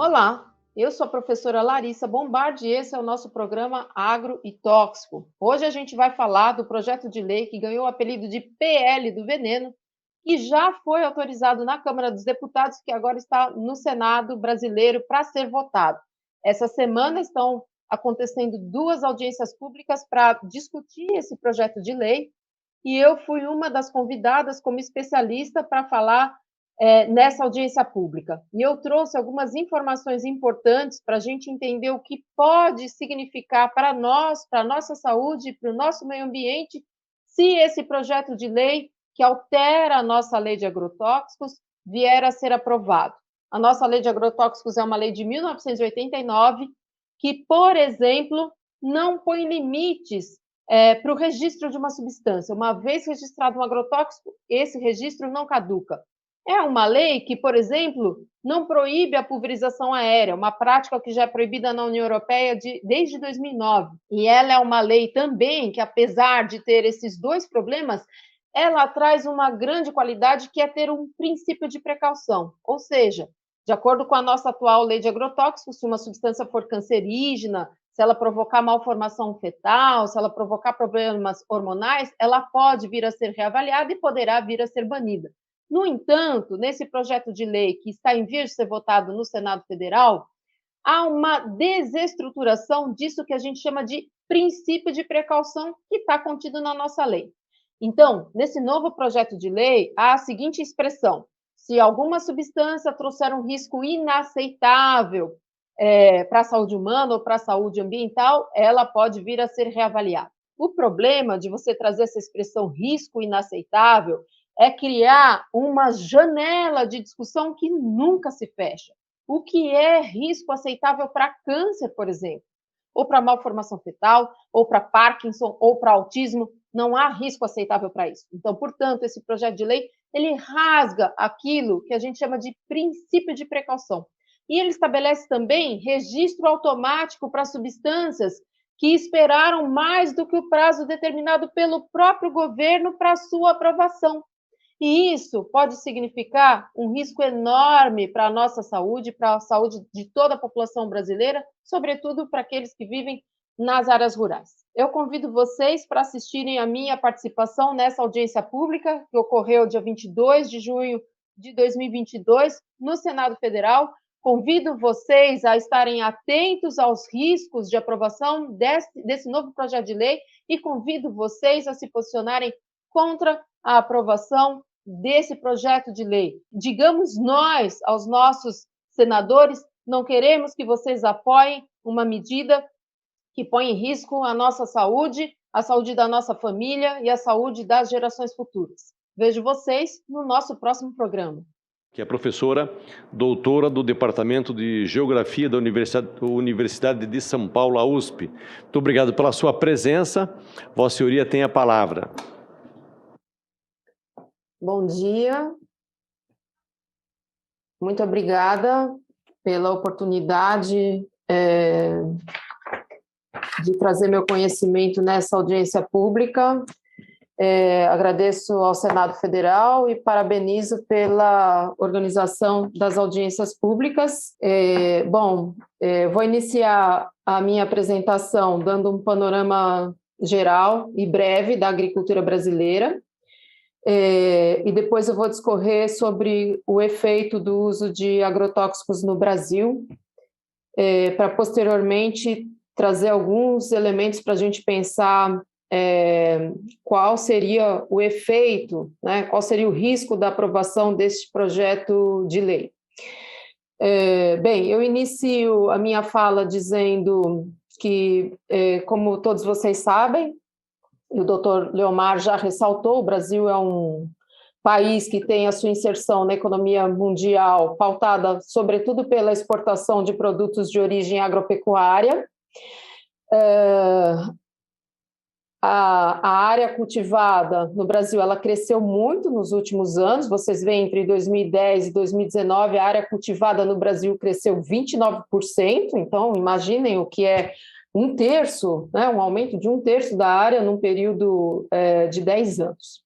Olá, eu sou a professora Larissa Bombardi e esse é o nosso programa Agro e Tóxico. Hoje a gente vai falar do projeto de lei que ganhou o apelido de PL do Veneno e já foi autorizado na Câmara dos Deputados, que agora está no Senado brasileiro para ser votado. Essa semana estão acontecendo duas audiências públicas para discutir esse projeto de lei e eu fui uma das convidadas como especialista para falar nessa audiência pública. E eu trouxe algumas informações importantes para a gente entender o que pode significar para nós, para a nossa saúde, para o nosso meio ambiente, se esse projeto de lei que altera a nossa lei de agrotóxicos vier a ser aprovado. A nossa lei de agrotóxicos é uma lei de 1989 que, por exemplo, não põe limites para o registro de uma substância. Uma vez registrado um agrotóxico, esse registro não caduca. É uma lei que, por exemplo, não proíbe a pulverização aérea, uma prática que já é proibida na União Europeia desde 2009. E ela é uma lei também que, apesar de ter esses dois problemas, ela traz uma grande qualidade, que é ter um princípio de precaução. Ou seja, de acordo com a nossa atual lei de agrotóxicos, se uma substância for cancerígena, se ela provocar malformação fetal, se ela provocar problemas hormonais, ela pode vir a ser reavaliada e poderá vir a ser banida. No entanto, nesse projeto de lei que está em vias de ser votado no Senado Federal, há uma desestruturação disso que a gente chama de princípio de precaução, que está contido na nossa lei. Então, nesse novo projeto de lei, há a seguinte expressão: se alguma substância trouxer um risco inaceitável para a saúde humana ou para a saúde ambiental, ela pode vir a ser reavaliada. O problema de você trazer essa expressão risco inaceitável é criar uma janela de discussão que nunca se fecha. O que é risco aceitável para câncer, por exemplo? Ou para malformação fetal, ou para Parkinson, ou para autismo, não há risco aceitável para isso. Então, portanto, esse projeto de lei, ele rasga aquilo que a gente chama de princípio de precaução. E ele estabelece também registro automático para substâncias que esperaram mais do que o prazo determinado pelo próprio governo para sua aprovação. E isso pode significar um risco enorme para a nossa saúde, para a saúde de toda a população brasileira, sobretudo para aqueles que vivem nas áreas rurais. Eu convido vocês para assistirem a minha participação nessa audiência pública, que ocorreu dia 22 de junho de 2022, no Senado Federal. Convido vocês a estarem atentos aos riscos de aprovação desse novo projeto de lei e convido vocês a se posicionarem contra a aprovação desse projeto de lei. Digamos nós aos nossos senadores, não queremos que vocês apoiem uma medida que põe em risco a nossa saúde, a saúde da nossa família e a saúde das gerações futuras. Vejo vocês no nosso próximo programa. Que é professora, doutora do Departamento de Geografia da Universidade de São Paulo, a USP. Muito obrigado pela sua presença. Vossa Senhoria tem a palavra. Bom dia. Muito obrigada pela oportunidade de trazer meu conhecimento nessa audiência pública. Agradeço ao Senado Federal e parabenizo pela organização das audiências públicas. Vou iniciar a minha apresentação dando um panorama geral e breve da agricultura brasileira. E depois eu vou discorrer sobre o efeito do uso de agrotóxicos no Brasil, para posteriormente trazer alguns elementos para a gente pensar qual seria o efeito, né, qual seria o risco da aprovação deste projeto de lei. Eu inicio a minha fala dizendo que, como todos vocês sabem, e o doutor Leomar já ressaltou, o Brasil é um país que tem a sua inserção na economia mundial pautada, sobretudo, pela exportação de produtos de origem agropecuária. A área cultivada no Brasil, ela cresceu muito nos últimos anos. Vocês veem, entre 2010 e 2019, a área cultivada no Brasil cresceu 29%. Então, imaginem o que é um terço, né, um aumento de um terço da área num período de 10 anos.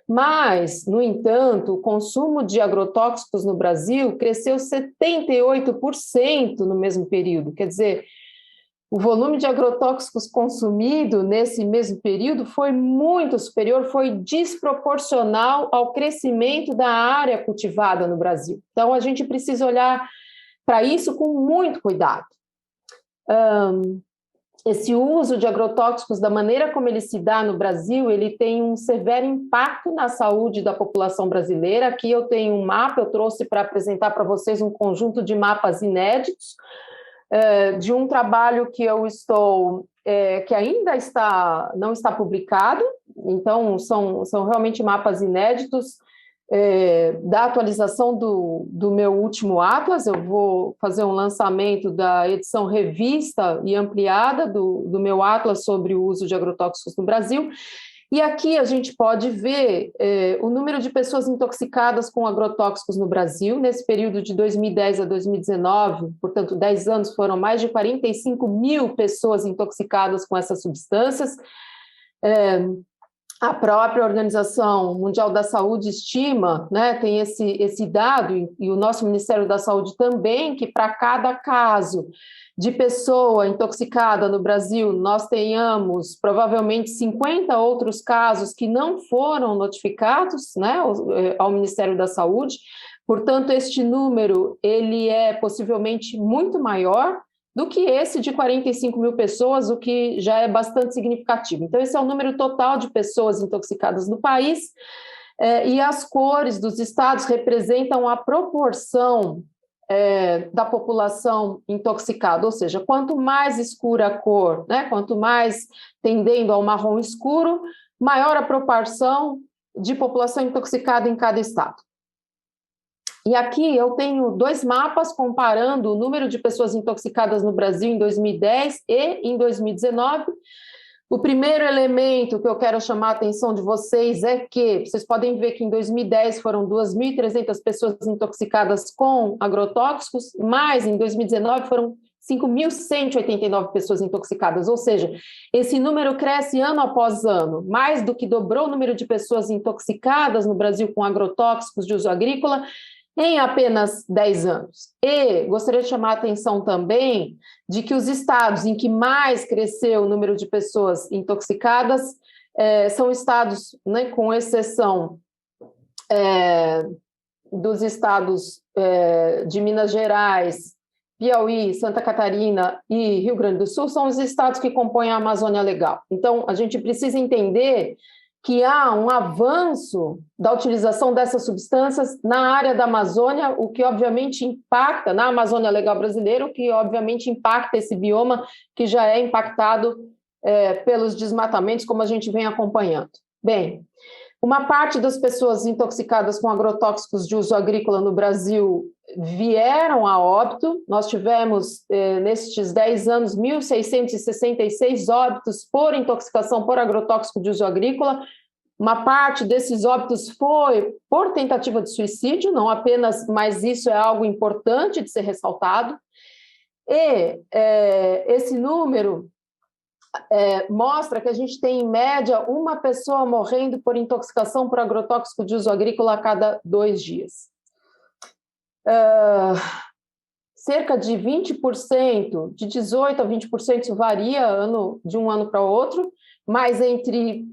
Mas, no entanto, o consumo de agrotóxicos no Brasil cresceu 78% no mesmo período. Quer dizer, o volume de agrotóxicos consumido nesse mesmo período foi muito superior, foi desproporcional ao crescimento da área cultivada no Brasil. Então, a gente precisa olhar para isso com muito cuidado. Esse uso de agrotóxicos, da maneira como ele se dá no Brasil, ele tem um severo impacto na saúde da população brasileira. Aqui eu tenho um mapa, eu trouxe para apresentar para vocês um conjunto de mapas inéditos, de um trabalho que eu estou, que ainda não está publicado, então são realmente mapas inéditos, da atualização do meu último Atlas. Eu vou fazer um lançamento da edição revista e ampliada do meu Atlas sobre o uso de agrotóxicos no Brasil. E aqui a gente pode ver o número de pessoas intoxicadas com agrotóxicos no Brasil. Nesse período de 2010 a 2019, portanto, 10 anos, foram mais de 45 mil pessoas intoxicadas com essas substâncias. A própria Organização Mundial da Saúde estima, né, tem esse dado, e o nosso Ministério da Saúde também, que para cada caso de pessoa intoxicada no Brasil, nós tenhamos provavelmente 50 outros casos que não foram notificados, né, ao Ministério da Saúde. Portanto, este número ele é possivelmente muito maior do que esse de 45 mil pessoas, o que já é bastante significativo. Então, esse é o número total de pessoas intoxicadas no país, e as cores dos estados representam a proporção da população intoxicada, ou seja, quanto mais escura a cor, né, quanto mais tendendo ao marrom escuro, maior a proporção de população intoxicada em cada estado. E aqui eu tenho 2 mapas comparando o número de pessoas intoxicadas no Brasil em 2010 e em 2019. O primeiro elemento que eu quero chamar a atenção de vocês é que vocês podem ver que em 2010 foram 2.300 pessoas intoxicadas com agrotóxicos, mas em 2019 foram 5.189 pessoas intoxicadas, ou seja, esse número cresce ano após ano, mais do que dobrou o número de pessoas intoxicadas no Brasil com agrotóxicos de uso agrícola em apenas 10 anos. E gostaria de chamar a atenção também de que os estados em que mais cresceu o número de pessoas intoxicadas são estados, né, com exceção dos estados de Minas Gerais, Piauí, Santa Catarina e Rio Grande do Sul, são os estados que compõem a Amazônia Legal. Então, a gente precisa entender que há um avanço da utilização dessas substâncias na área da Amazônia, o que obviamente impacta, na Amazônia Legal brasileira, o que obviamente impacta esse bioma que já é impactado pelos desmatamentos, como a gente vem acompanhando. Bem, uma parte das pessoas intoxicadas com agrotóxicos de uso agrícola no Brasil vieram a óbito. Nós tivemos, nestes 10 anos, 1.666 óbitos por intoxicação por agrotóxico de uso agrícola. Uma parte desses óbitos foi por tentativa de suicídio, não apenas, mas isso é algo importante de ser ressaltado. E esse número mostra que a gente tem, em média, uma pessoa morrendo por intoxicação por agrotóxico de uso agrícola a cada 2 dias. Cerca de 20%, de 18% a 20%, isso varia de um ano para o outro, mas entre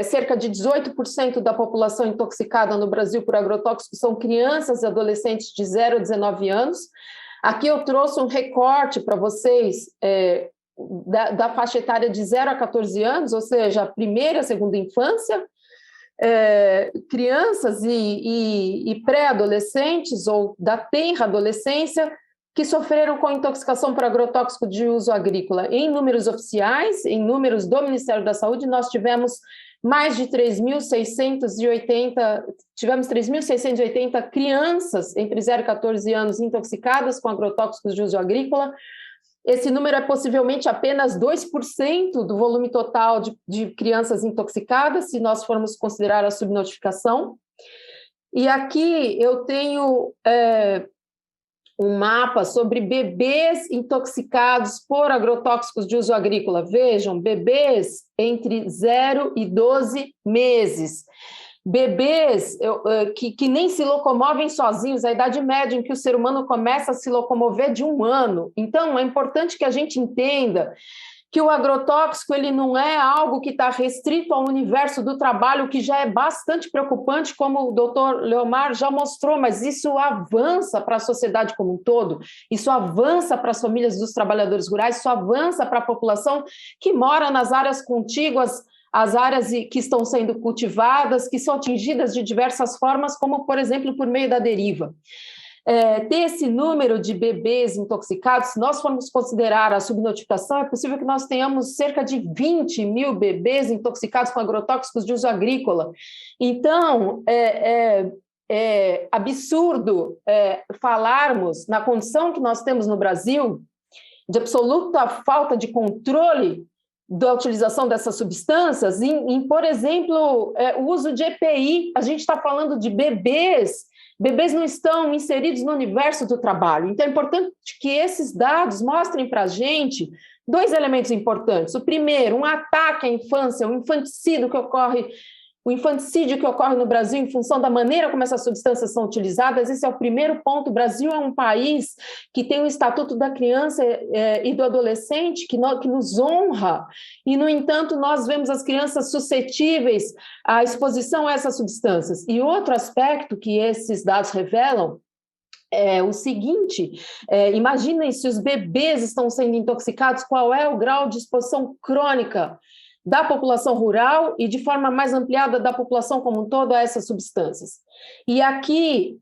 cerca de 18% da população intoxicada no Brasil por agrotóxicos são crianças e adolescentes de 0 a 19 anos. Aqui eu trouxe um recorte para vocês da faixa etária de 0 a 14 anos, ou seja, a primeira e a segunda infância, crianças e pré-adolescentes ou da tenra adolescência que sofreram com intoxicação por agrotóxico de uso agrícola. Em números oficiais, em números do Ministério da Saúde, nós tivemos mais de 3.680 crianças entre 0 e 14 anos intoxicadas com agrotóxicos de uso agrícola. Esse número é possivelmente apenas 2% do volume total de crianças intoxicadas, se nós formos considerar a subnotificação. E aqui eu tenho um mapa sobre bebês intoxicados por agrotóxicos de uso agrícola. Vejam, bebês entre 0 e 12 meses. bebês que nem se locomovem sozinhos, a idade média em que o ser humano começa a se locomover de 1 ano. Então, é importante que a gente entenda que o agrotóxico ele não é algo que está restrito ao universo do trabalho, que já é bastante preocupante, como o doutor Leomar já mostrou, mas isso avança para a sociedade como um todo, isso avança para as famílias dos trabalhadores rurais, isso avança para a população que mora nas áreas contíguas, as áreas que estão sendo cultivadas, que são atingidas de diversas formas, como, por exemplo, por meio da deriva. Ter esse número de bebês intoxicados, se nós formos considerar a subnotificação, é possível que nós tenhamos cerca de 20 mil bebês intoxicados com agrotóxicos de uso agrícola. Então, é absurdo falarmos na condição que nós temos no Brasil de absoluta falta de controle da utilização dessas substâncias, por exemplo, o uso de EPI. A gente está falando de bebês não estão inseridos no universo do trabalho. Então, é importante que esses dados mostrem para a gente 2 elementos importantes. O primeiro, um ataque à infância, o infanticídio que ocorre no Brasil em função da maneira como essas substâncias são utilizadas. Esse é o primeiro ponto. O Brasil é um país que tem o Estatuto da Criança e do Adolescente, que nos honra, e, no entanto, nós vemos as crianças suscetíveis à exposição a essas substâncias. E outro aspecto que esses dados revelam é o seguinte: imaginem se os bebês estão sendo intoxicados, qual é o grau de exposição crônica da população rural e, de forma mais ampliada, da população como um todo a essas substâncias. E aqui,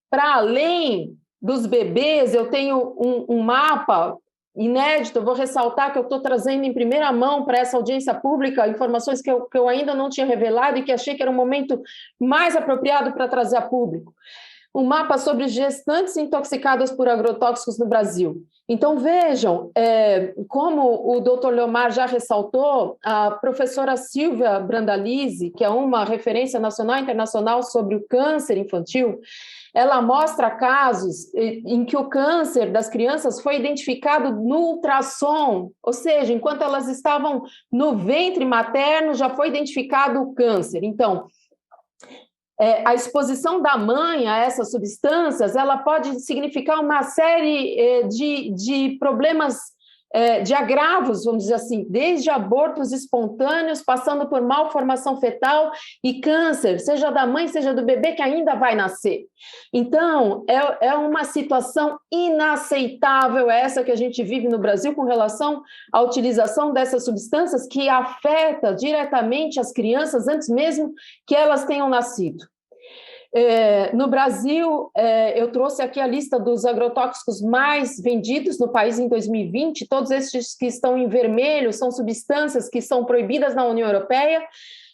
para além dos bebês, eu tenho um mapa inédito. Eu vou ressaltar que eu estou trazendo em primeira mão para essa audiência pública informações que eu ainda não tinha revelado e que achei que era o momento mais apropriado para trazer a público. Um mapa sobre gestantes intoxicadas por agrotóxicos no Brasil. Então, vejam, como o doutor Leomar já ressaltou, a professora Silvia Brandalize, que é uma referência nacional e internacional sobre o câncer infantil, ela mostra casos em que o câncer das crianças foi identificado no ultrassom, ou seja, enquanto elas estavam no ventre materno, já foi identificado o câncer. Então, a exposição da mãe a essas substâncias, ela pode significar uma série de problemas, de agravos, vamos dizer assim, desde abortos espontâneos, passando por malformação fetal e câncer, seja da mãe, seja do bebê que ainda vai nascer. Então, é uma situação inaceitável essa que a gente vive no Brasil com relação à utilização dessas substâncias que afeta diretamente as crianças antes mesmo que elas tenham nascido. No Brasil, eu trouxe aqui a lista dos agrotóxicos mais vendidos no país em 2020. Todos esses que estão em vermelho são substâncias que são proibidas na União Europeia.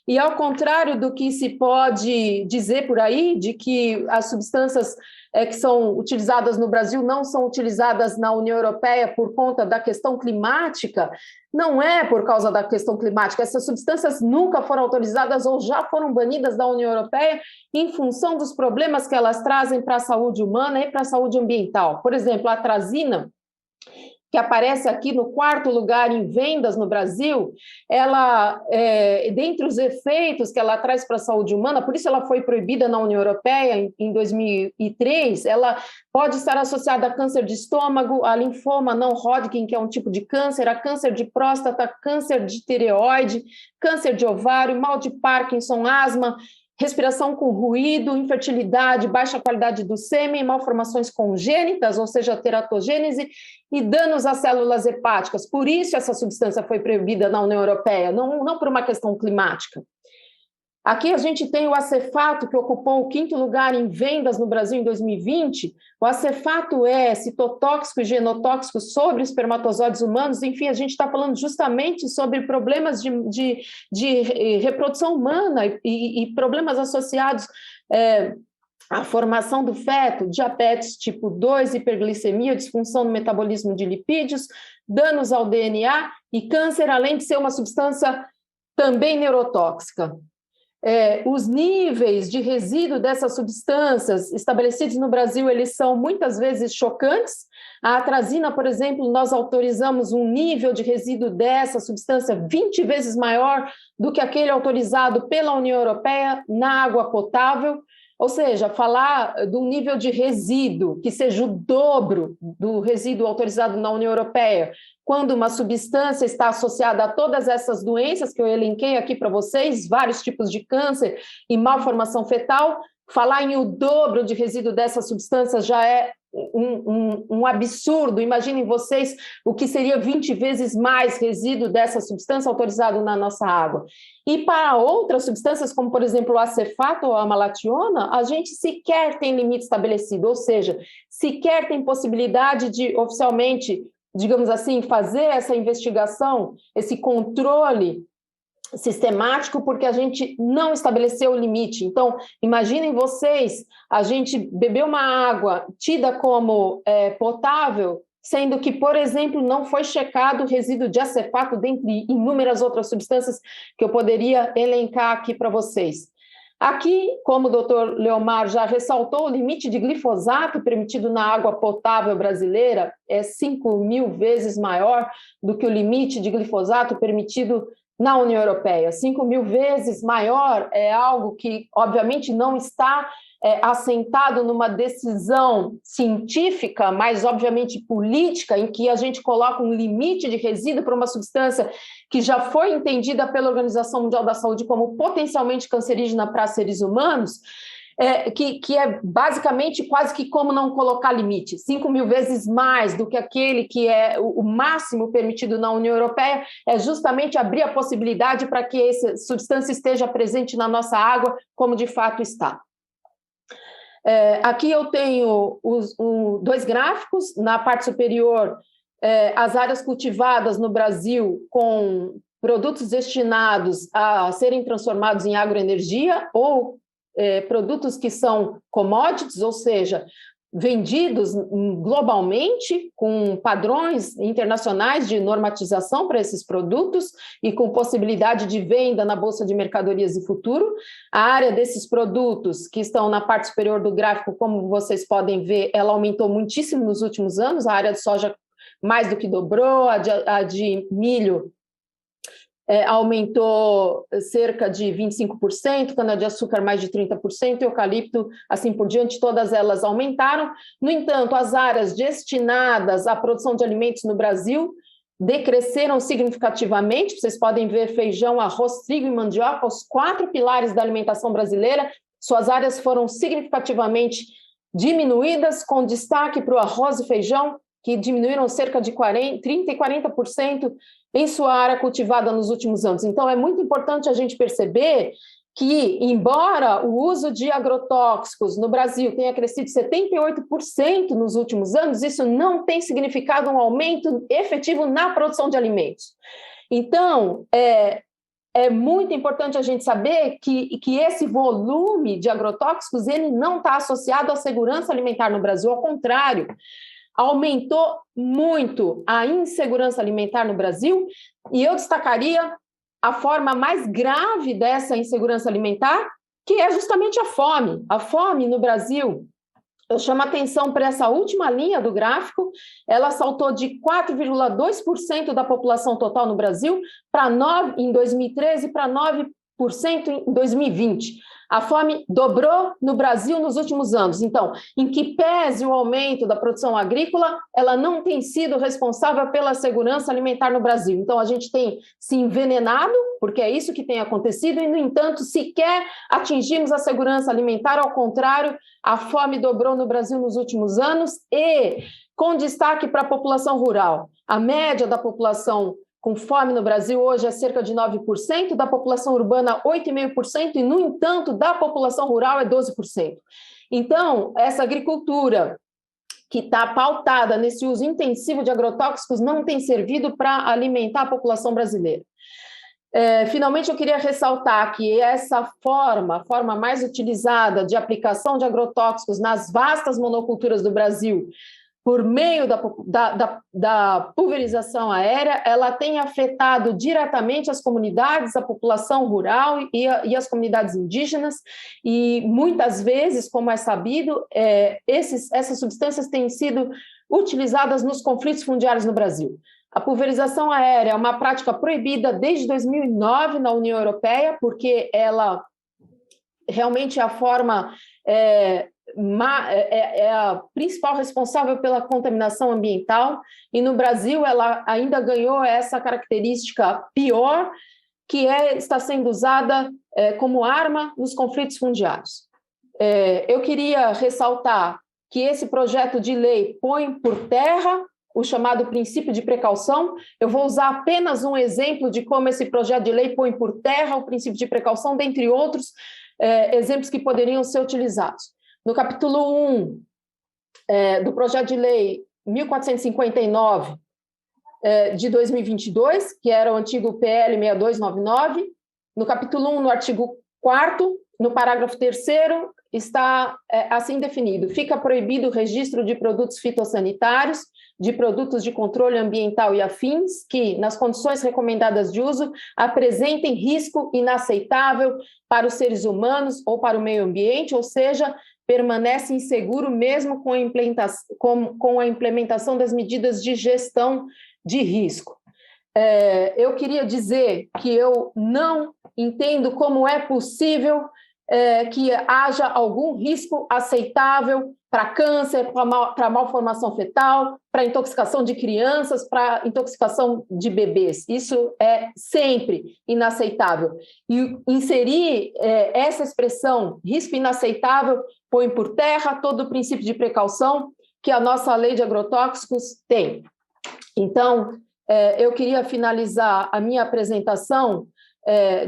E, ao contrário do que se pode dizer por aí, de que as substâncias que são utilizadas no Brasil não são utilizadas na União Europeia por conta da questão climática, não é por causa da questão climática. Essas substâncias nunca foram autorizadas ou já foram banidas da União Europeia em função dos problemas que elas trazem para a saúde humana e para a saúde ambiental. Por exemplo, a atrazina, que aparece aqui no 4º lugar em vendas no Brasil, ela, dentre os efeitos que ela traz para a saúde humana, por isso ela foi proibida na União Europeia em 2003, ela pode estar associada a câncer de estômago, a linfoma não Hodgkin, que é um tipo de câncer, a câncer de próstata, câncer de tireoide, câncer de ovário, mal de Parkinson, asma, respiração com ruído, infertilidade, baixa qualidade do sêmen, malformações congênitas, ou seja, teratogênese, e danos às células hepáticas. Por isso essa substância foi proibida na União Europeia, não por uma questão climática. Aqui a gente tem o acefato, que ocupou o 5º lugar em vendas no Brasil em 2020. O acefato é citotóxico e genotóxico sobre espermatozoides humanos. Enfim, a gente está falando justamente sobre problemas de reprodução humana e problemas associados à formação do feto, diabetes tipo 2, hiperglicemia, disfunção no metabolismo de lipídios, danos ao DNA e câncer, além de ser uma substância também neurotóxica. Os níveis de resíduo dessas substâncias estabelecidos no Brasil, eles são muitas vezes chocantes. A atrazina, por exemplo, nós autorizamos um nível de resíduo dessa substância 20 vezes maior do que aquele autorizado pela União Europeia na água potável. Ou seja, falar de um nível de resíduo que seja o dobro do resíduo autorizado na União Europeia, quando uma substância está associada a todas essas doenças que eu elenquei aqui para vocês, vários tipos de câncer e malformação fetal, falar em o dobro de resíduo dessa substância já é um absurdo. Imaginem vocês o que seria 20 vezes mais resíduo dessa substância autorizado na nossa água. E para outras substâncias, como por exemplo o acefato ou a malationa, a gente sequer tem limite estabelecido, ou seja, sequer tem possibilidade de oficialmente, digamos assim, fazer essa investigação, esse controle sistemático, porque a gente não estabeleceu o limite. Então, imaginem vocês, a gente bebeu uma água tida como potável, sendo que, por exemplo, não foi checado o resíduo de acefato, dentre inúmeras outras substâncias que eu poderia elencar aqui para vocês. Aqui, como o doutor Leomar já ressaltou, o limite de glifosato permitido na água potável brasileira é 5.000 vezes maior do que o limite de glifosato permitido na União Europeia. 5.000 vezes maior é algo que, obviamente, não está assentado numa decisão científica, mas, obviamente, política, em que a gente coloca um limite de resíduo para uma substância que já foi entendida pela Organização Mundial da Saúde como potencialmente cancerígena para seres humanos, que é basicamente quase que como não colocar limite, 5.000 vezes mais do que aquele que é o máximo permitido na União Europeia, é justamente abrir a possibilidade para que essa substância esteja presente na nossa água, como de fato está. Aqui eu tenho dois gráficos, na parte superior, as áreas cultivadas no Brasil com produtos destinados a serem transformados em agroenergia ou produtos que são commodities, ou seja, vendidos globalmente, com padrões internacionais de normatização para esses produtos e com possibilidade de venda na Bolsa de Mercadorias e Futuro. A área desses produtos, que estão na parte superior do gráfico, como vocês podem ver, ela aumentou muitíssimo nos últimos anos. A área de soja mais do que dobrou, a de milho aumentou cerca de 25%, cana-de-açúcar mais de 30%, eucalipto, assim por diante, todas elas aumentaram. No entanto, as áreas destinadas à produção de alimentos no Brasil decresceram significativamente. Vocês podem ver feijão, arroz, trigo e mandioca, os 4 pilares da alimentação brasileira. Suas áreas foram significativamente diminuídas, com destaque para o arroz e feijão, que diminuíram cerca de 30% e 40% em sua área cultivada nos últimos anos. Então, é muito importante a gente perceber que, embora o uso de agrotóxicos no Brasil tenha crescido 78% nos últimos anos, isso não tem significado um aumento efetivo na produção de alimentos. Então, é muito importante a gente saber que esse volume de agrotóxicos ele não está associado à segurança alimentar no Brasil, ao contrário, aumentou muito a insegurança alimentar no Brasil, e eu destacaria a forma mais grave dessa insegurança alimentar, que é justamente a fome. A fome no Brasil, eu chamo a atenção para essa última linha do gráfico, ela saltou de 4,2% da população total no Brasil em 2013 para 9% em 2020. A fome dobrou no Brasil nos últimos anos. Então, em que pese o aumento da produção agrícola, ela não tem sido responsável pela segurança alimentar no Brasil. Então, a gente tem se envenenado, porque é isso que tem acontecido, e, no entanto, sequer atingimos a segurança alimentar. Ao contrário, a fome dobrou no Brasil nos últimos anos e com destaque para a população rural. A média da população com fome no Brasil hoje é cerca de 9%, da população urbana 8,5%, e, no entanto, da população rural é 12%. Então, essa agricultura que está pautada nesse uso intensivo de agrotóxicos não tem servido para alimentar a população brasileira. Finalmente, eu queria ressaltar que essa forma, a forma mais utilizada de aplicação de agrotóxicos nas vastas monoculturas do Brasil, por meio da pulverização aérea, ela tem afetado diretamente as comunidades, a população rural e as comunidades indígenas, e muitas vezes, como é sabido, essas substâncias têm sido utilizadas nos conflitos fundiários no Brasil. A pulverização aérea é uma prática proibida desde 2009 na União Europeia, porque ela realmente é a forma... é a principal responsável pela contaminação ambiental, e no Brasil ela ainda ganhou essa característica pior, que está sendo usada como arma nos conflitos fundiários. Eu queria ressaltar que esse projeto de lei põe por terra o chamado princípio de precaução. Eu vou usar apenas um exemplo de como esse projeto de lei põe por terra o princípio de precaução, dentre outros exemplos que poderiam ser utilizados. No capítulo 1 do projeto de lei 1459 de 2022, que era o antigo PL 6299, no capítulo 1, no artigo 4º, no parágrafo 3º, está assim definido: fica proibido o registro de produtos fitossanitários, de produtos de controle ambiental e afins que, nas condições recomendadas de uso, apresentem risco inaceitável para os seres humanos ou para o meio ambiente, ou seja, permanece inseguro mesmo com a implementação das medidas de gestão de risco. Eu queria dizer que eu não entendo como é possível que haja algum risco aceitável para câncer, para malformação fetal, para intoxicação de crianças, para intoxicação de bebês. Isso é sempre inaceitável. E inserir essa expressão, risco inaceitável, põe por terra todo o princípio de precaução que a nossa lei de agrotóxicos tem. Então, eu queria finalizar a minha apresentação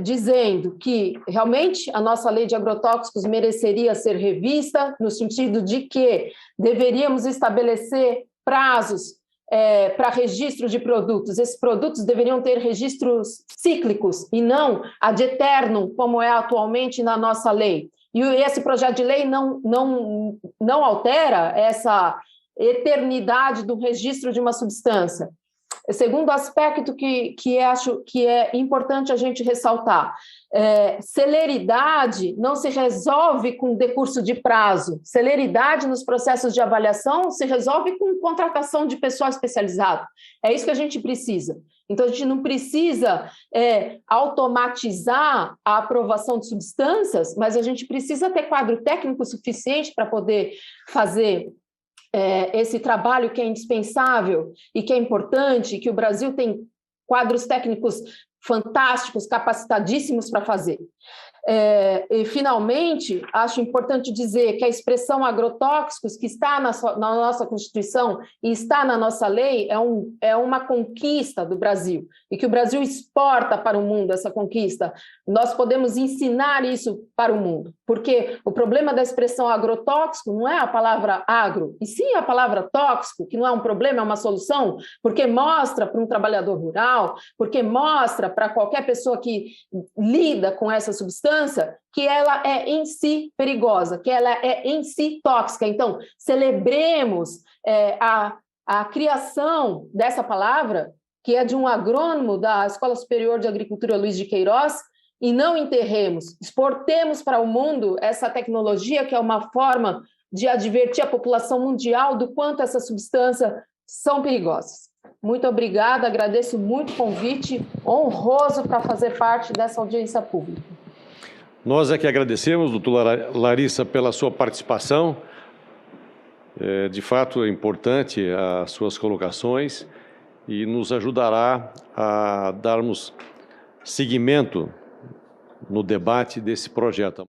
dizendo que, realmente, a nossa lei de agrotóxicos mereceria ser revista, no sentido de que deveríamos estabelecer prazos para registro de produtos. Esses produtos deveriam ter registros cíclicos e não ad eternum, como é atualmente na nossa lei. E esse projeto de lei não altera essa eternidade do registro de uma substância. O segundo aspecto que acho que é importante a gente ressaltar: celeridade não se resolve com decurso de prazo. Celeridade nos processos de avaliação se resolve com contratação de pessoal especializado. É isso que a gente precisa. Então, a gente não precisa automatizar a aprovação de substâncias, mas a gente precisa ter quadro técnico suficiente para poder fazer esse trabalho que é indispensável e que é importante, que o Brasil tem quadros técnicos fantásticos, capacitadíssimos para fazer. E, finalmente, acho importante dizer que a expressão agrotóxicos, que está na nossa Constituição e está na nossa lei, é uma conquista do Brasil, e que o Brasil exporta para o mundo essa conquista. Nós podemos ensinar isso para o mundo, porque o problema da expressão agrotóxico não é a palavra agro, e sim a palavra tóxico, que não é um problema, é uma solução, porque mostra para um trabalhador rural, porque mostra para qualquer pessoa que lida com essa substância que ela é em si perigosa, que ela é em si tóxica. Então, celebremos a criação dessa palavra, que é de um agrônomo da Escola Superior de Agricultura Luiz de Queiroz, e não enterremos, exportemos para o mundo essa tecnologia, que é uma forma de advertir a população mundial do quanto essas substâncias são perigosas. Muito obrigada, agradeço muito o convite honroso para fazer parte dessa audiência pública. Nós é que agradecemos, doutora Larissa, pela sua participação. De fato, é importante as suas colocações e nos ajudará a darmos seguimento no debate desse projeto.